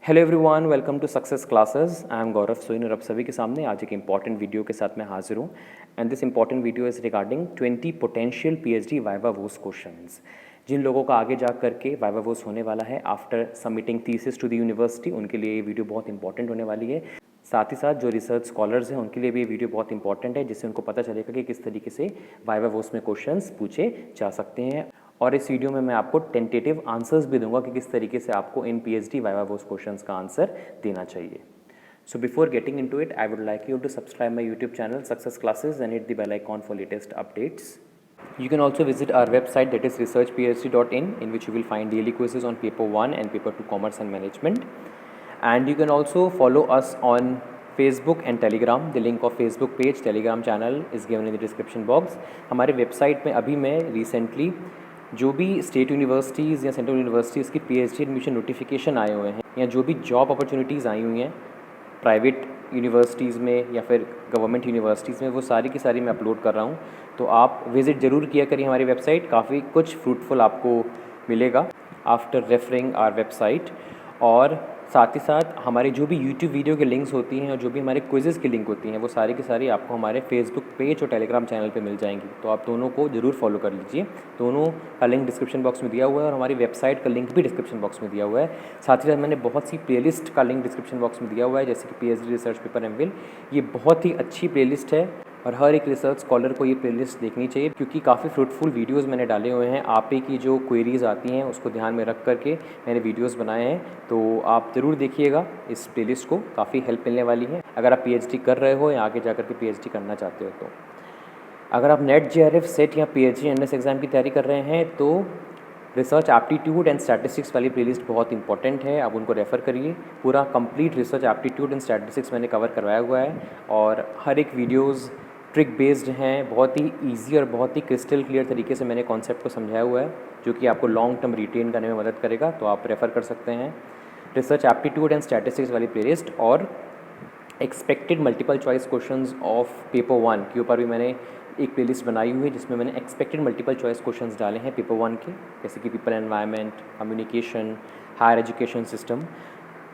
Hello everyone, welcome to Success Classes. I am Gaurav Soin और आप सभी के सामने आज एक इंपॉर्टेंट वीडियो के साथ मैं हाजिर हूँ। And this important video is regarding 20 potential PhD viva voce questions. जिन लोगों का आगे जा करके वाइवा वोस होने वाला है after submitting thesis to the university, उनके लिए ये वीडियो बहुत इंपॉर्टेंट होने वाली है। साथ ही साथ जो रिसर्च स्कॉलर्स हैं उनके लिए भी ये वीडियो बहुत इंपॉर्टेंट है, जिससे उनको पता चलेगा कि किस तरीके से वाइवा वोस में क्वेश्चंस पूछे जा सकते हैं। और इस वीडियो में मैं आपको टेंटेटिव आंसर्स भी दूंगा कि किस तरीके से आपको इन पीएचडी वाइवा वोस क्वेश्चंस का आंसर देना चाहिए। So before getting into it, I would like you to subscribe my YouTube channel Success Classes and hit the bell icon for latest updates. You can also visit our website, that is researchphd.in, in which you will find daily quizzes on paper 1 and paper 2 commerce and management. And you can also follow us on Facebook and Telegram. The link of Facebook page, Telegram channel is given in the description box. हमारे website में अभी मैं recently जो भी state universities या central universities की PhD admission notification आए हुए हैं या जो भी जॉब अपॉर्चुनिटीज़ आई हुई हैं प्राइवेट यूनिवर्सिटीज़ में या फिर गवर्नमेंट यूनिवर्सिटीज़ में, वो सारी की सारी मैं अपलोड कर रहा हूँ। तो आप विज़िट ज़रूर किया करिए हमारी वेबसाइट, काफ़ी कुछ फ्रूटफुल आपको मिलेगा आफ्टर रेफरिंग आवर वेबसाइट। और साथ ही साथ हमारे जो भी यूट्यूब वीडियो के लिंक्स होती हैं और जो भी हमारे क्विज़ेज़ की लिंक होती हैं, वो सारी की सारी आपको हमारे फेसबुक पेज और टेलीग्राम चैनल पे मिल जाएंगी। तो आप दोनों को ज़रूर फॉलो कर लीजिए। दोनों का लिंक डिस्क्रिप्शन बॉक्स में दिया हुआ है और हमारी वेबसाइट का लिंक भी डिस्क्रिप्शन बॉक्स में दिया हुआ है। साथ ही साथ मैंने बहुत सी प्लेलिस्ट का लिंक डिस्क्रिप्शन बॉक्स में दिया हुआ है, जैसे कि पीएचडी रिसर्च पेपर एमफिल। ये बहुत ही अच्छी प्लेलिस्ट है और हर एक रिसर्च स्कॉलर को ये प्लेलिस्ट देखनी चाहिए, क्योंकि काफ़ी फ्रूटफुल वीडियोस मैंने डाले हुए हैं। आप ही की जो क्वेरीज़ आती हैं उसको ध्यान में रख करके मैंने वीडियोस बनाए हैं, तो आप ज़रूर देखिएगा इस प्लेलिस्ट को, काफ़ी हेल्प मिलने वाली है अगर आप पीएचडी कर रहे हो या आगे जा कर के पीएचडी करना चाहते हो। तो अगर आप नेट जेआरएफ सेट या पीएचडी एनएस एग्ज़ाम की तैयारी कर रहे हैं तो रिसर्च एप्टीट्यूड एंड स्टैटिस्टिक्स वाली प्लेलिस्ट बहुत इंपॉर्टेंट है, आप उनको रेफ़र करिए। पूरा complete research aptitude and statistics मैंने कवर करवाया हुआ है और हर एक वीडियोज़ ट्रिक बेस्ड हैं, बहुत ही ईजी और बहुत ही क्रिस्टल क्लियर तरीके से मैंने कॉन्सेप्ट को समझाया हुआ है, जो कि आपको लॉन्ग टर्म रिटेन करने में मदद करेगा। तो आप रेफ़र कर सकते हैं रिसर्च एप्टीट्यूड एंड स्टैटिस्टिक्स वाली प्लेलिस्ट। और expected multiple choice questions of paper 1 के ऊपर भी मैंने एक प्लेलिस्ट बनाई हुई है, जिसमें मैंने एक्सपेक्टेड मल्टीपल चॉइस क्वेश्चंस डाले हैं पेपर 1 के, जैसे कि people environment, communication, higher education system.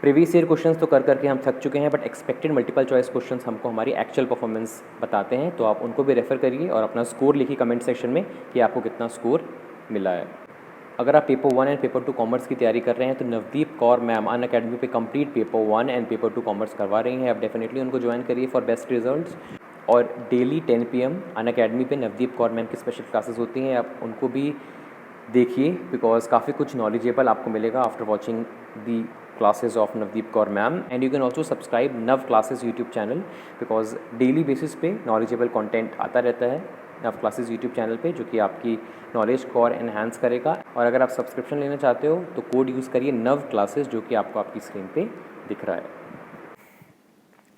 Previous year questions तो कर करके हम थक चुके हैं, but expected multiple choice questions हमको हमारी एक्चुअल परफॉर्मेंस बताते हैं। तो आप उनको भी रेफ़र करिए और अपना स्कोर लिखिए कमेंट सेक्शन में कि आपको कितना स्कोर मिला है। अगर आप पेपर 1 एंड पेपर 2 कॉमर्स की तैयारी कर रहे हैं तो नवदीप कौर मैम अनअकैडमी पे complete paper 1 and paper 2 commerce करवा रही हैं। आप डेफिनेटली उनको ज्वाइन करिए फॉर बेस्ट रिजल्ट्स। और डेली 10 PM अनअकैडमी पे नवदीप कौर मैम की स्पेशल क्लासेस होती हैं, आप उनको भी देखिए, बिकॉज काफ़ी कुछ नॉलेजेबल आपको मिलेगा after watching the classes of Navdeep Kaur ma'am. And you can also subscribe Nav Classes YouTube channel, because daily basis पे नॉलेजेबल कंटेंट आता रहता है नव क्लासेस यूट्यूब चैनल पे, जो कि आपकी नॉलेज को और एनहांस करेगा। और अगर आप सब्सक्रिप्शन लेना चाहते हो तो कोड यूज़ करिए नव क्लासेस, जो कि आपको आपकी स्क्रीन पे दिख रहा है।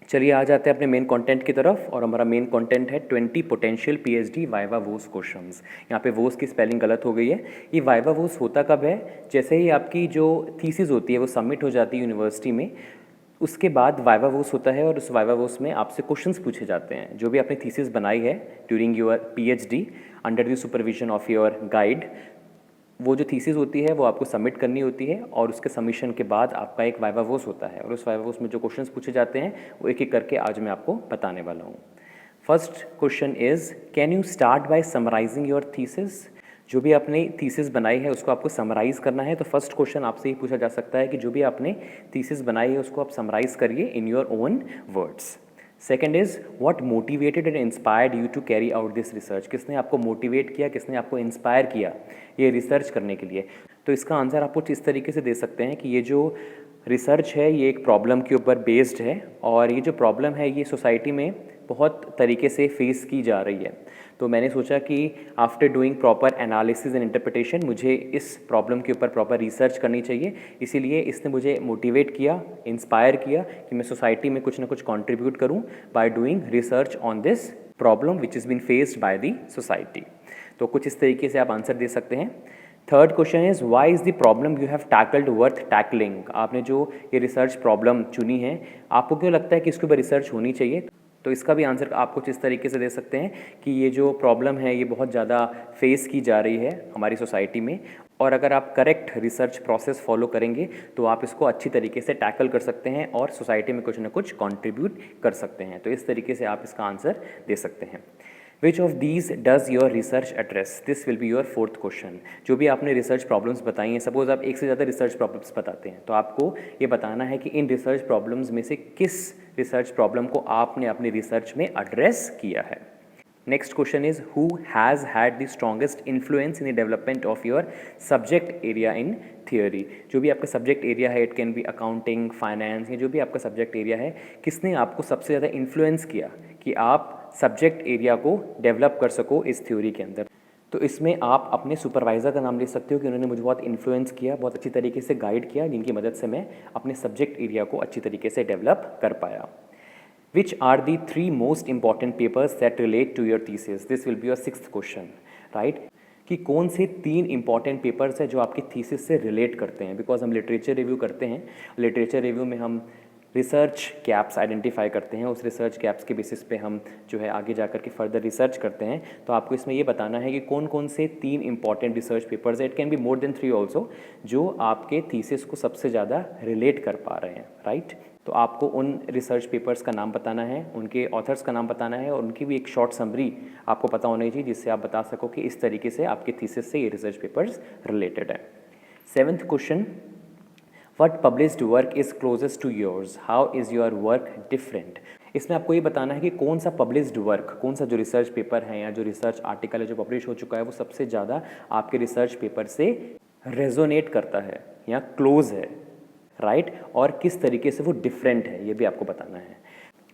चलिए आ जाते हैं अपने मेन कंटेंट की तरफ, और हमारा मेन कंटेंट है 20 potential PhD viva voce questions. यहाँ पे वोस की स्पेलिंग गलत हो गई है। ये वाइवा वोस होता कब है? जैसे ही आपकी जो थीसिस होती है वो सबमिट हो जाती है यूनिवर्सिटी में, उसके बाद वाइवा वोस होता है और उस वाइवा वोस में आपसे क्वेश्चंस पूछे जाते हैं। जो भी आपने थीसिस बनाई है during your PhD under the supervision of your guide, वो जो थीसिस होती है वो आपको सबमिट करनी होती है और उसके सबमिशन के बाद आपका एक वाइवा वोस होता है। और उस वाइवा वोस में जो क्वेश्चंस पूछे जाते हैं वो एक एक करके आज मैं आपको बताने वाला हूँ। First question is, can you start by summarising your thesis? जो भी आपने थीसिस बनाई है उसको आपको समराइज़ करना है। तो फर्स्ट क्वेश्चन आपसे ही पूछा जा सकता है कि जो भी आपने थीसिस बनाई है उसको आप समराइज़ करिए in your own words. Second is, what motivated and inspired you to carry out this research? किसने आपको मोटिवेट किया, किसने आपको इंस्पायर किया ये रिसर्च करने के लिए? तो इसका आंसर आप कुछ इस तरीके से दे सकते हैं कि ये जो रिसर्च है ये एक प्रॉब्लम के ऊपर बेस्ड है, और ये जो प्रॉब्लम है ये सोसाइटी में बहुत तरीके से फेस की जा रही है। तो मैंने सोचा कि after doing proper analysis and interpretation मुझे इस प्रॉब्लम के ऊपर प्रॉपर रिसर्च करनी चाहिए। इसीलिए इसने मुझे मोटिवेट किया, इंस्पायर किया कि मैं सोसाइटी में कुछ ना कुछ कंट्रीब्यूट करूं by doing research on this problem which is been faced by the society. तो कुछ इस तरीके से आप आंसर दे सकते हैं। Third question is, why is the problem you have tackled worth tackling? आपने जो ये रिसर्च प्रॉब्लम चुनी है, आपको क्यों लगता है कि इसके ऊपर रिसर्च होनी चाहिए? तो इसका भी आंसर आप कुछ इस तरीके से दे सकते हैं कि ये जो प्रॉब्लम है ये बहुत ज़्यादा फेस की जा रही है हमारी सोसाइटी में, और अगर आप करेक्ट रिसर्च प्रोसेस फॉलो करेंगे तो आप इसको अच्छी तरीके से टैकल कर सकते हैं और सोसाइटी में कुछ ना कुछ कंट्रीब्यूट कर सकते हैं। तो इस तरीके से आप इसका आंसर दे सकते हैं। Which of these does your research address, this will be your fourth question. जो भी आपने रिसर्च प्रॉब्लम्स बताई हैं, सपोज आप एक से ज़्यादा रिसर्च प्रॉब्लम्स बताते हैं तो आपको ये बताना है कि इन रिसर्च प्रॉब्लम्स में से किस रिसर्च प्रॉब्लम को आपने अपनी रिसर्च में एड्रेस किया है। Next question is who has had the strongest influence in the development of your subject area in theory. जो भी आपका सब्जेक्ट एरिया है, it can be accounting, finance, या जो भी आपका सब्जेक्ट एरिया है, किसने आपको सबसे ज़्यादा इन्फ्लुएंस किया कि आप सब्जेक्ट एरिया को डेवलप कर सको इस थ्योरी के अंदर। तो इसमें आप अपने सुपरवाइज़र का नाम ले सकते हो कि उन्होंने मुझे बहुत इन्फ्लुएंस किया, बहुत अच्छी तरीके से गाइड किया, जिनकी मदद से मैं अपने सब्जेक्ट एरिया को अच्छी तरीके से डेवलप कर पाया। Which are the 3 most important papers that relate to your thesis? This will be your 6th question, right? कि कौन से 3 इंपॉर्टेंट पेपर्स हैं जो आपकी थीसिस से रिलेट करते हैं। बिकॉज हम लिटरेचर रिव्यू करते हैं, लिटरेचर रिव्यू में हम रिसर्च गैप्स आइडेंटिफाई करते हैं, उस रिसर्च गैप्स के बेसिस पे हम जो है आगे जा कर के फर्दर रिसर्च करते हैं। तो आपको इसमें ये बताना है कि कौन कौन से 3 इंपॉर्टेंट रिसर्च पेपर्स हैं, it can be more than 3 also, जो आपके थीसिस को सबसे ज़्यादा रिलेट कर पा रहे हैं, राइट? तो आपको उन रिसर्च पेपर्स का नाम बताना है, उनके ऑथर्स का नाम बताना है, और उनकी भी एक शॉर्ट समरी आपको पता होनी चाहिए, जिससे आप बता सको कि इस तरीके से आपके थीसिस से ये रिसर्च पेपर्स रिलेटेड है। 7th question, what published work is closest to yours, how is your work different. इसमें आपको ये बताना है कि कौन सा पब्लिश्ड वर्क, कौन सा जो रिसर्च पेपर है या जो रिसर्च आर्टिकल है जो पब्लिश हो चुका है, वो सबसे ज़्यादा आपके रिसर्च पेपर से रेजोनेट करता है या क्लोज है, राइट? और किस तरीके से वो डिफरेंट है, ये भी आपको बताना है।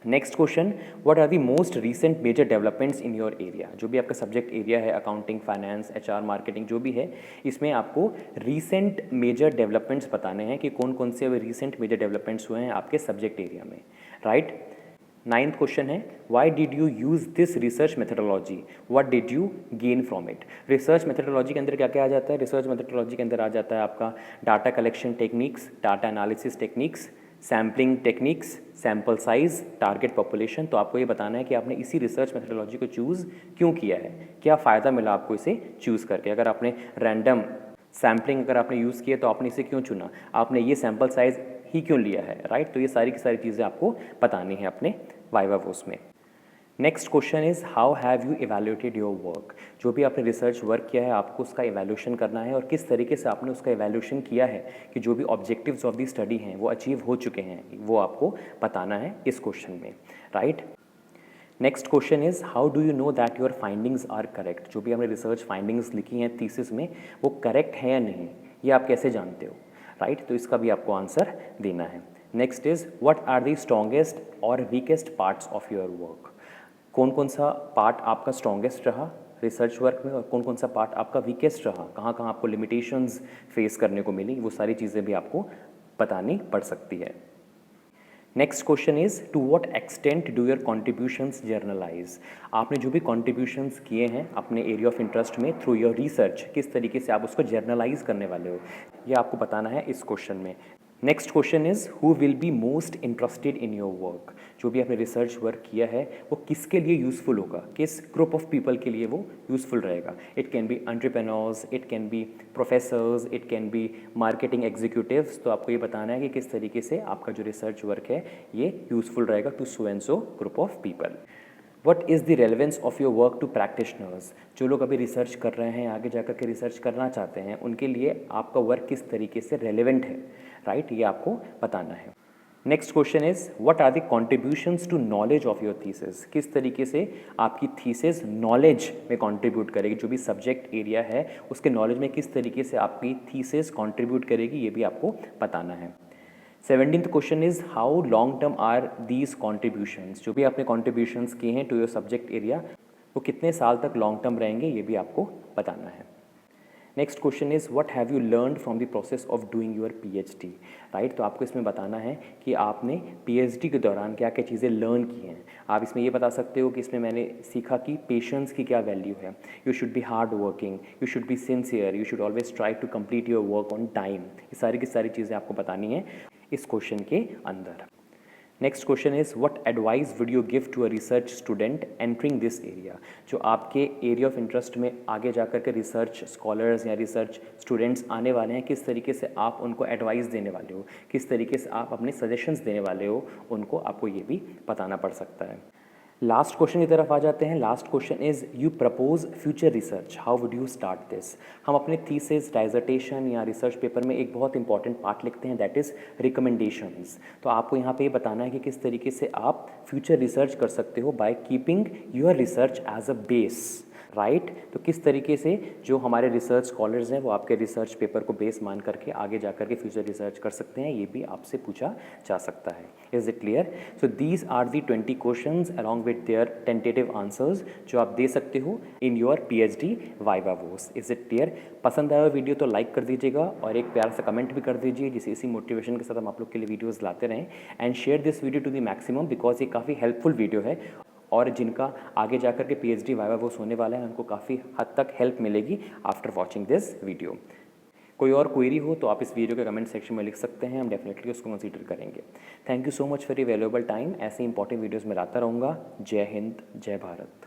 Next question, what are the most recent major developments in your area. जो भी आपका सब्जेक्ट एरिया है, अकाउंटिंग, फाइनेंस, एचआर, मार्केटिंग, जो भी है, इसमें आपको रीसेंट मेजर डेवलपमेंट्स बताने हैं कि कौन कौन से रीसेंट मेजर डेवलपमेंट्स हुए हैं आपके सब्जेक्ट एरिया में, राइट? 9th क्वेश्चन है, why did you use this research methodology, what did you gain from it. Research methodology के अंदर क्या क्या आ जाता है? रिसर्च मेथडोलॉजी के अंदर आ जाता है आपका data collection techniques, data analysis techniques, sampling techniques, sample size, target population. तो आपको ये बताना है कि आपने इसी रिसर्च मेथडोलॉजी को चूज़ क्यों किया है, क्या फ़ायदा मिला आपको इसे चूज़ करके। अगर आपने रैंडम सैम्पलिंग अगर आपने यूज़ किया तो आपने इसे क्यों चुना, आपने ये सैम्पल साइज ही क्यों लिया है, राइट? तो ये सारी की सारी चीज़ें आपको बतानी है अपने वाइवा वोस में। Next question is, how have you evaluated your work. जो भी आपने रिसर्च वर्क किया है आपको उसका इवैल्यूएशन करना है, और किस तरीके से आपने उसका इवैल्यूएशन किया है कि जो भी ऑब्जेक्टिव्स ऑफ दी स्टडी हैं वो अचीव हो चुके हैं, वो आपको बताना है इस क्वेश्चन में, right? Next question is, how do you know that your findings are correct. जो भी हमने रिसर्च फाइंडिंग्स लिखी हैं थीसिस में, वो करेक्ट है या नहीं, ये आप कैसे जानते हो, राइट? तो इसका भी आपको आंसर देना है। Next is, what are the strongest और weakest parts of your work. कौन कौन सा पार्ट आपका स्ट्रॉन्गेस्ट रहा रिसर्च वर्क में और कौन कौन सा पार्ट आपका वीकेस्ट रहा, कहाँ कहाँ आपको लिमिटेशंस फेस करने को मिली, वो सारी चीज़ें भी आपको बतानी पड़ सकती है। Next question is, to what extent do your contributions generalise. आपने जो भी कॉन्ट्रीब्यूशंस किए हैं अपने एरिया ऑफ इंटरेस्ट में थ्रू योर रिसर्च, किस तरीके से आप उसको जर्नलाइज करने वाले हो, ये आपको बताना है इस क्वेश्चन में। Next question is, who will be most interested in your work. जो भी आपने रिसर्च वर्क किया है वो किसके लिए यूज़फुल होगा, किस ग्रुप ऑफ पीपल के लिए वो यूज़फुल रहेगा। It can be entrepreneurs, it can be professors, it can be marketing executives. तो आपको ये बताना है कि किस तरीके से आपका जो रिसर्च वर्क है ये यूज़फुल रहेगा to so and so group of people. What is the relevance of your work to practitioners. जो लोग अभी रिसर्च कर रहे हैं, आगे जाकर के रिसर्च करना चाहते हैं, उनके लिए आपका वर्क किस तरीके से रेलिवेंट है, राइट? ये आपको बताना है। Next question is, what are the contributions to knowledge of your thesis. किस तरीके से आपकी थीसिस नॉलेज में कंट्रीब्यूट करेगी, जो भी सब्जेक्ट एरिया है उसके नॉलेज में किस तरीके से आपकी थीसिस कंट्रीब्यूट करेगी, ये भी आपको बताना है। 17th question is, how long term are these contributions. जो भी आपने कॉन्ट्रीब्यूशंस किए हैं टू योर सब्जेक्ट एरिया वो कितने साल तक लॉन्ग टर्म रहेंगे, ये भी आपको बताना है। Next question is, what have you learn from the process of doing your PhD, right? तो आपको इसमें बताना है कि आपने पीएचडी के दौरान क्या क्या चीज़ें लर्न की हैं। आप इसमें ये बता सकते हो कि इसमें मैंने सीखा कि पेशेंस की क्या वैल्यू है, you should be hard working, you should be sincere, you should always try to complete your work on time. ये सारी की सारी चीज़ें आपको बतानी है इस क्वेश्चन के अंदर। Next question is what advice would you give to a research student entering this area. जो आपके एरिया ऑफ इंटरेस्ट में आगे जाकर के रिसर्च स्कॉलर्स या रिसर्च स्टूडेंट्स आने वाले हैं, किस तरीके से आप उनको एडवाइस देने वाले हो, किस तरीके से आप अपने सजेशंस देने वाले हो उनको, आपको ये भी बताना पड़ सकता है। लास्ट क्वेश्चन की तरफ आ जाते हैं। Last question is you propose future research, how would you start this. हम अपने थीसिस, डाइजर्टेशन या रिसर्च पेपर में एक बहुत इंपॉर्टेंट पार्ट लिखते हैं, दैट इज़ रिकमेंडेशंस। तो आपको यहाँ पे ये बताना है कि किस तरीके से आप फ्यूचर रिसर्च कर सकते हो by keeping your research as a base, right. तो किस तरीके से जो हमारे रिसर्च स्कॉलर्स हैं वो आपके रिसर्च पेपर को बेस मान करके आगे जा करके फ्यूचर रिसर्च कर सकते हैं, ये भी आपसे पूछा जा सकता है। Is it clear? So these are the 20 questions along with their tentative answers जो आप दे सकते हो in your PhD viva voce. Is it clear? पसंद आया वीडियो तो लाइक कर दीजिएगा और एक प्यारा सा कमेंट भी कर दीजिए, जिससे इसी मोटिवेशन के साथ हम आप लोग के लिए वीडियोज़ लाते रहें। And share this video to the maximum because ये काफ़ी हेल्पफुल वीडियो है और जिनका आगे जाकर के पीएचडी वाइवा वोस होने वाला है उनको काफ़ी हद तक हेल्प मिलेगी आफ्टर वॉचिंग दिस वीडियो। कोई और क्वेरी हो तो आप इस वीडियो के कमेंट सेक्शन में लिख सकते हैं, हम डेफिनेटली उसको कंसीडर करेंगे। Thank you so much for your valuable time. ऐसे इंपॉर्टेंट वीडियोज़ में लाता रहूँगा। जय हिंद, जय भारत।